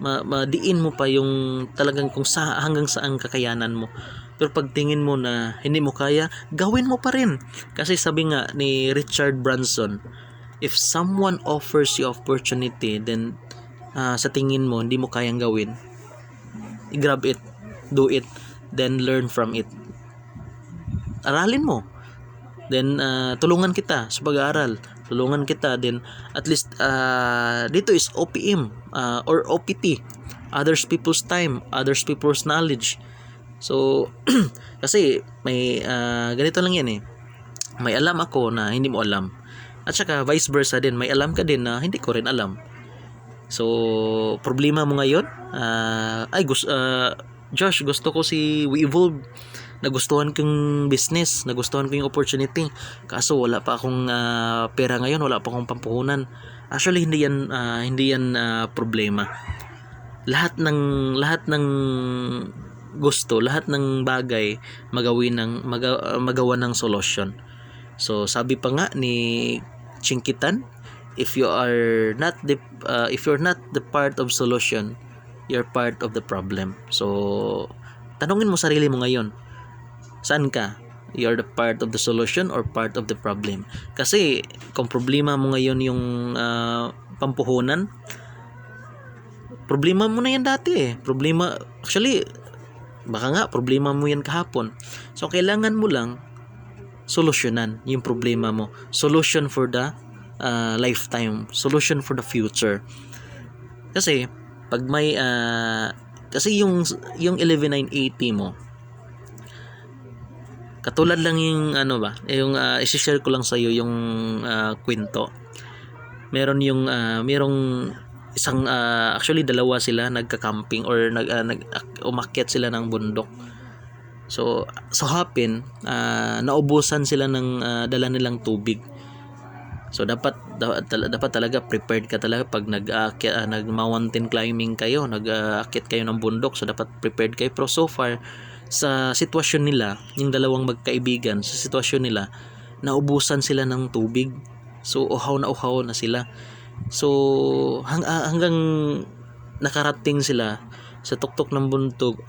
Speaker 1: madiin mo pa yung talagang kung hanggang saan kakayanan mo. Pero pag tingin mo na hindi mo kaya, gawin mo pa rin. Kasi sabi nga ni Richard Branson, if someone offers you opportunity, then sa tingin mo hindi mo kayang gawin, grab it, do it, then learn from it. Aralin mo, then tulungan kita sa pag-aaral, tulungan kita, then at least dito is OPM or OPT, others people's time, others people's knowledge. So kasi may ganito lang yan eh, may alam ako na hindi mo alam, at saka vice versa din, may alam ka din na hindi ko rin alam. So problema mo ngayon, Josh, gusto ko si We Evolve, nagustuhan kong business, nagustuhan ko yung opportunity, kaso wala pa akong pera ngayon, wala pa akong pampuhunan. Actually hindi yan problema. Lahat ng gusto, lahat ng bagay magawa ng solution. So sabi pa nga ni Chinkitan, if you're not the part of solution, you're part of the problem. So tanungin mo sarili mo ngayon, saan ka? You're the part of the solution or part of the problem? Kasi kung problema mo ngayon yung pampuhunan, problema mo na yan dati eh. Baka nga problema mo yan kahapon. So kailangan mo lang solusyonan yung problema mo. Solution for the lifetime, solution for the future. Kasi pag may kasi yung 11980 mo, katulad lang yung yung i-share ko lang sa iyo yung kwento. Merong isang actually dalawa sila nagka-camping or umakyat sila ng bundok. So happen naubusan sila ng dala nilang tubig. So dapat talaga prepared ka talaga pag nag-mountain climbing kayo, nag-aakyat kayo ng bundok. So dapat prepared kayo. Pero so far sa sitwasyon nila, yung dalawang magkaibigan, sa sitwasyon nila, naubusan sila ng tubig. So uhaw na sila. So hanggang nakarating sila sa tuktok ng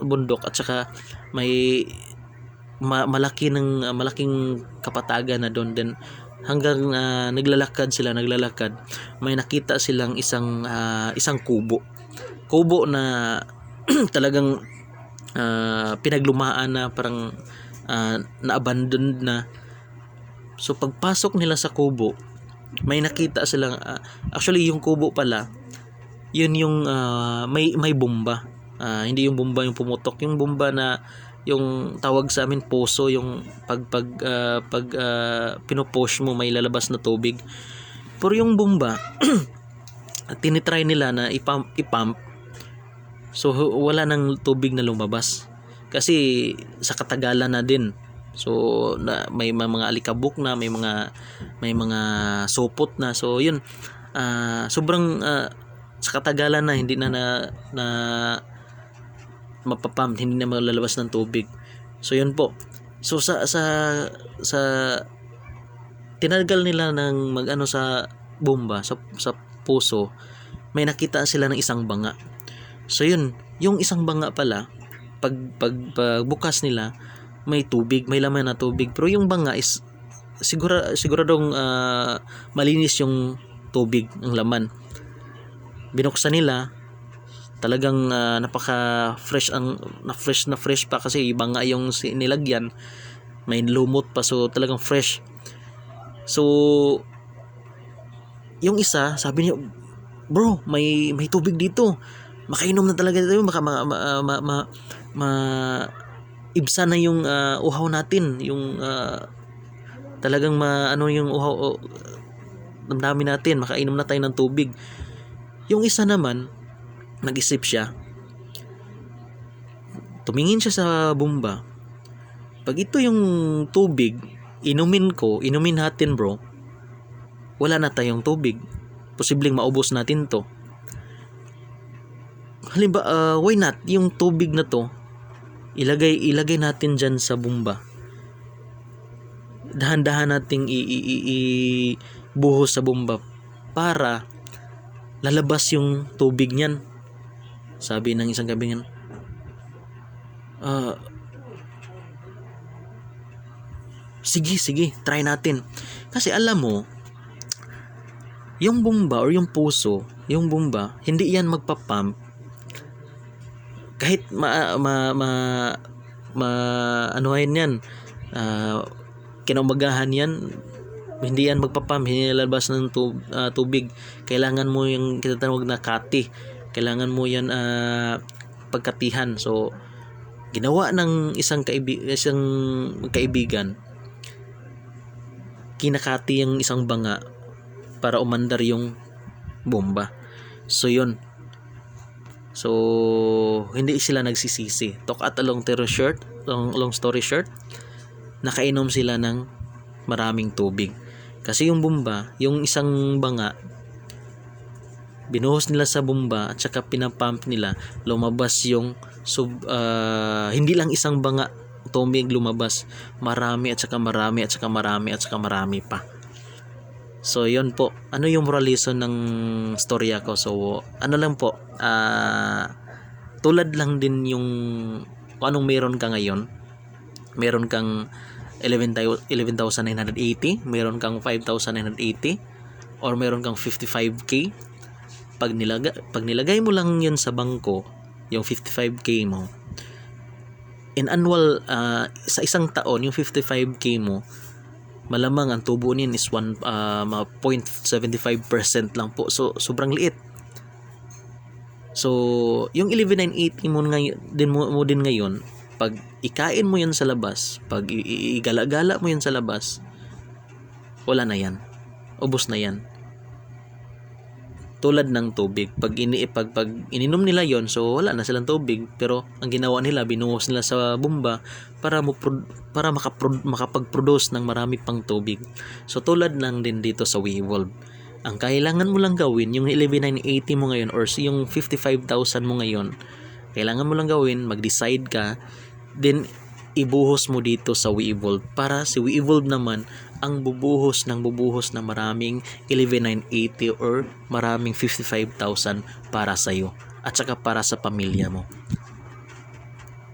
Speaker 1: bundok at saka may malaking kapatagan na doon. Then hanggang naglalakad, may nakita silang isang kubo na talagang pinaglumaan na, parang na-abandoned na. So pagpasok nila sa kubo, may nakita silang actually yung kubo pala, yun yung may bomba. Hindi yung bomba yung pumutok, yung bomba na yung tawag sa amin poso, yung pag pinupush mo may lalabas na tubig. Pero yung bomba tinitry nila na ipump, so wala nang tubig na lumabas kasi sa katagalan na din. So may mga alikabok na, may mga supot na. So yun, sobrang sa katagalan na hindi na mapapump, hindi na malalabas ng tubig. So yun po. So sa tinagal nila ng sa bomba, sa puso, may nakita sila ng isang banga. So yun, yung isang banga pala, pagbukas nila, may tubig, may laman na tubig. Pero yung banga is siguradong malinis yung tubig, ang laman. Binuksan nila, talagang napaka fresh, na fresh pa kasi banga yung nilagyan, may lumot pa, so talagang fresh. So yung isa sabi niya, bro, may tubig dito, makainom na talaga dito, ibsa na yung uhaw natin, yung talagang yung uhaw damdamin natin, makainom na tayo ng tubig. Yung isa naman nag-isip siya, tumingin siya sa bomba, pag ito yung tubig inumin natin bro, wala na tayong tubig, posibleng maubos natin to. Halimbawa, why not yung tubig na to ilagay natin dyan sa bomba, dahan-dahan nating ibuhos sa bomba para lalabas yung tubig niyan. Sabi ng isang kaibigan, sige, try natin. Kasi alam mo, yung bomba or yung puso, yung bomba, hindi yan magpapump kahit anuhin yan, kinaumagahan yan, hindi yan magpapump, hindi lalabas ng tubig. Kailangan mo yung tinatawag na kati, kailangan mo yan pagkatihan. So ginawa ng isang kaibigan, kinakati yung isang banga para umandar yung bomba. So yun. So hindi sila nagsisisi. Talk at a long story short, nakainom sila ng maraming tubig. Kasi yung bomba, yung isang banga, binuhos nila sa bomba at saka pinapump nila, lumabas yung hindi lang isang banga tubig lumabas, marami at saka marami pa. So yun po, ano yung moral lesson ng storya ko? So ano lang po, tulad lang din yung kung anong meron ka ngayon, meron kang 11,980, meron kang 5,980, or meron kang 55k. Pag nilagay mo lang yun sa bangko, yung 55k mo, in annual, sa isang taon, yung 55k mo, malamang ang tubo niyan is 0.75% lang po. So sobrang liit. So yung 11,980 mo din ngayon, pag ikain mo yan sa labas, pag igala-gala mo yan sa labas, wala na yan, ubos na yan. Tulad ng tubig, pag ininom nila yon, so wala na silang tubig, pero ang ginawa nila, binuhos nila sa bomba para makapag-produce ng marami pang tubig. So tulad lang din dito sa WeEvolve, ang kailangan mo lang gawin, yung 11,980 mo ngayon or yung 55,000 mo ngayon, kailangan mo lang gawin, mag-decide ka, then ibuhos mo dito sa WeEvolve para si WeEvolve naman ang bubuhos ng maraming 11,980 or maraming 55,000 para sa iyo at saka para sa pamilya mo.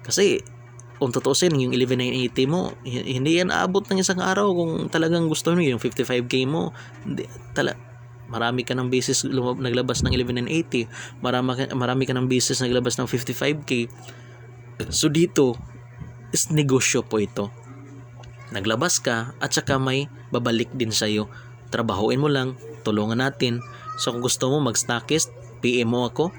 Speaker 1: Kasi kung tutusin yung 11,980 mo, hindi yan aabot ng isang araw kung talagang gusto mo yung 55k mo. Marami ka ng beses naglabas ng 11,980, marami ka ng beses naglabas ng 55k. So dito is negosyo po ito. Naglabas ka at saka may babalik din sa iyo. Trabahuin mo lang, tulungan natin. So kung gusto mo mag-stackist, PM mo ako.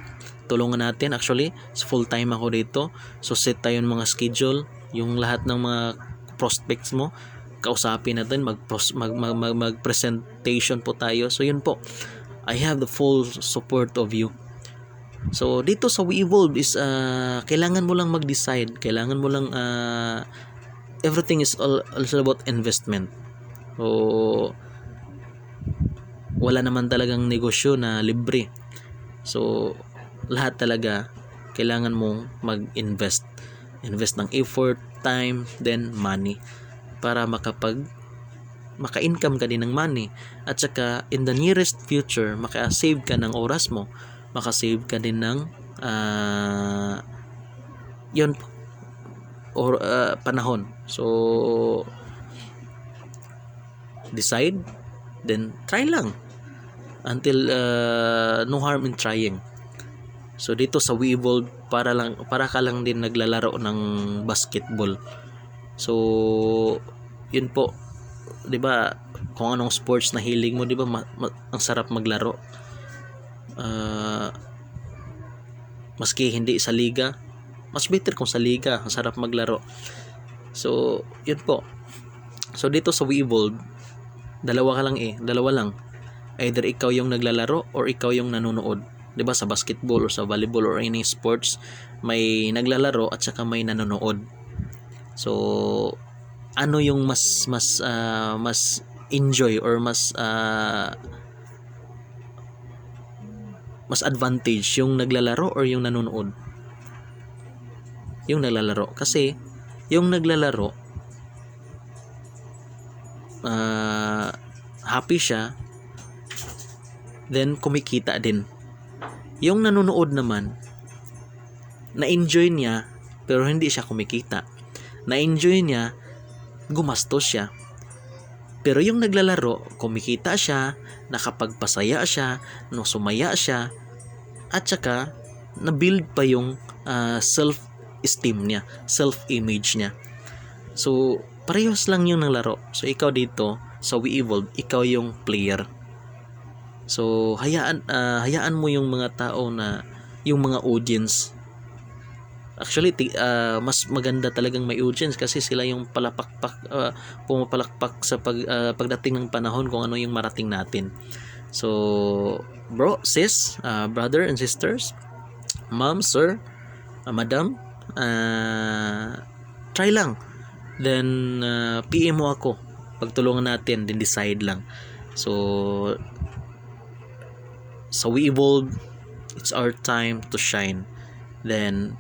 Speaker 1: Tulungan natin. Actually, full time ako dito. So set tayo ng mga schedule, yung lahat ng mga prospects mo, kausapin natin, mag-presentation po tayo. So yun po. I have the full support of you. So dito sa WeEvolve is kailangan mo lang mag-decide, kailangan mo lang everything is also about investment. So wala naman talagang negosyo na libre. So lahat talaga kailangan mong mag-invest ng effort, time, then money para maka-income ka din ng money at saka in the nearest future maka-save ka ng oras mo, maka-save ka din ng panahon. So decide, then try lang until no harm in trying. So dito sa WeEvolve para ka lang din naglalaro ng basketball. So yun po, 'di ba? Kung anong sports na hilig mo, 'di ba? Ang sarap maglaro. Maski hindi sa liga, mas better kung sa liga, ang sarap maglaro. So yun po. So dito sa WeEvolve, dalawa lang. Either ikaw yung naglalaro or ikaw yung nanonood. 'Di ba, sa basketball or sa volleyball or any sports, may naglalaro at saka may nanonood. So ano yung mas enjoy or mas advantage, yung naglalaro or yung nanonood? Yung naglalaro. Kasi yung naglalaro happy siya, then kumikita din. Yung nanonood naman, na-enjoy niya pero hindi siya kumikita. Na-enjoy niya, gumastos siya. Pero yung naglalaro, kumikita siya, nakapagpasaya siya, sumaya siya, at saka na-build pa yung self-esteem niya, self-image niya. So parehas lang yung naglaro. So ikaw dito sa WeEvolve, ikaw yung player. So hayaan mo yung mga tao na yung mga audience. Actually mas maganda talagang may audience kasi sila yung pumapalakpak sa pagdating ng panahon kung ano yung marating natin. So bro, sis, brother and sisters, ma'am, sir, madam, try lang. Then PM mo ako, pagtulungan natin, then decide lang. So sa WeEvolve, it's our time to shine. Then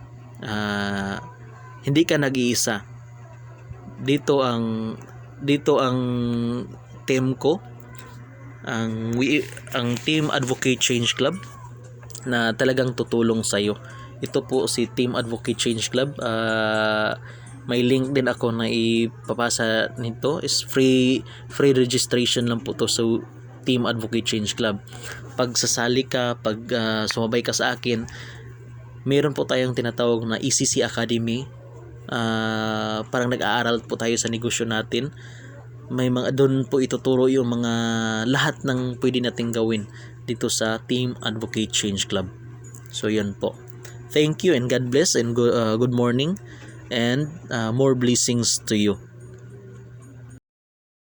Speaker 1: hindi ka nag-iisa. Dito ang team ko, ang Team Advocate Change Club na talagang tutulong sa iyo. Ito po si Team Advocate Change Club. May link din ako na ipapasa nito. Is free registration lang po to sa Team Advocate Change Club. Pag sasali ka, pag sumabay ka sa akin, meron po tayong tinatawag na ECC Academy. Parang nag-aaral po tayo sa negosyo natin. May mga doon po ituturo yung mga lahat ng pwede nating gawin dito sa Team Advocate Change Club. So yun po. Thank you and God bless and good morning and more blessings to you.